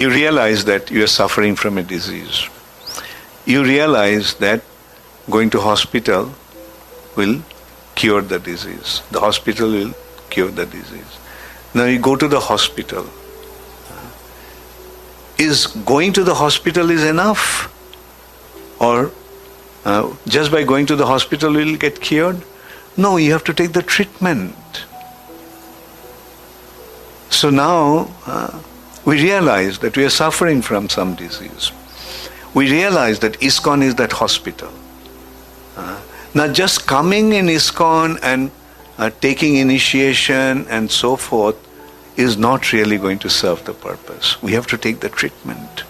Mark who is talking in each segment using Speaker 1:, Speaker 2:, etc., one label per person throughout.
Speaker 1: You realize that you are suffering from a disease. You realize that going to hospital will cure the disease. The hospital will cure the disease. Now you go to the hospital. Is going to the hospital is enough? Or just by going to the hospital will get cured? No, you have to take the treatment. So now we realize that we are suffering from some disease. We realize that ISKCON is that hospital. Now just coming in ISKCON and taking initiation and so forth is not really going to serve the purpose. We have to take the treatment.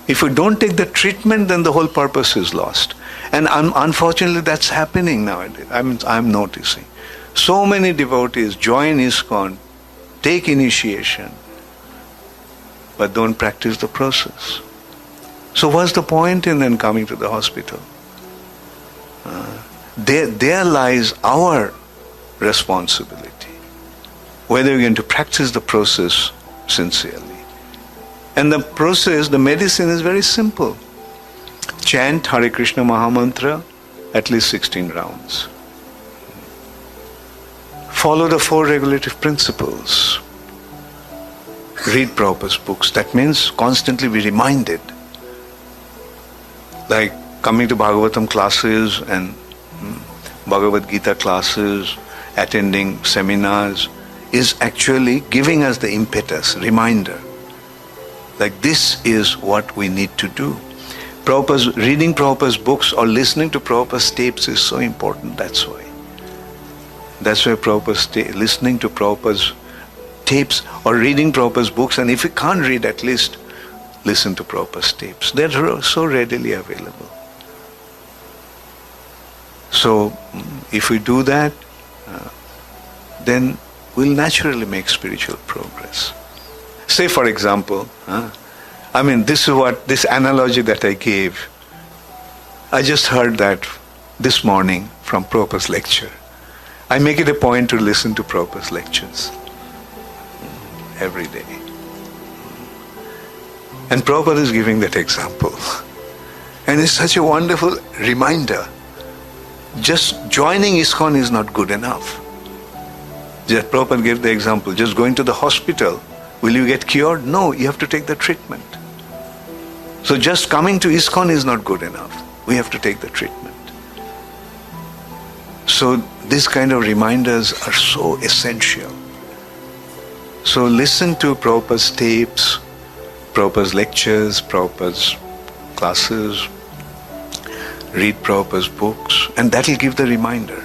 Speaker 1: If we don't take the treatment, then the whole purpose is lost. And unfortunately that's happening nowadays. I'm noticing. So many devotees join ISKCON, take initiation, but don't practice the process. So what's the point in then coming to the hospital? There lies our responsibility, whether we're going to practice the process sincerely. And the process, the medicine is very simple. Chant Hare Krishna mahamantra at least 16 rounds. Follow the 4 regulative principles. Read Prabhupada's books. That means constantly be reminded. Like coming to Bhagavatam classes and Bhagavad Gita classes, attending seminars, is actually giving us the impetus, reminder. Like this is what we need to do. Reading Prabhupada's books or listening to Prabhupada's tapes is so important, that's why. That's why listening to Prabhupada's tapes or reading Prabhupada's books, and if you can't read, at least listen to Prabhupada's tapes. They're so readily available. So, if we do that, then we'll naturally make spiritual progress. Say, for example, this analogy that I gave, I just heard that this morning from Prabhupada's lecture. I make it a point to listen to Prabhupada's lectures every day. And Prabhupada is giving that example. And it's such a wonderful reminder. Just joining ISKCON is not good enough. Just Prabhupada gave the example, just going to the hospital, will you get cured? No, you have to take the treatment. So just coming to ISKCON is not good enough. We have to take the treatment. So these kind of reminders are so essential. So listen to Prabhupada's tapes, Prabhupada's lectures, Prabhupada's classes, read Prabhupada's books, and that will give the reminder.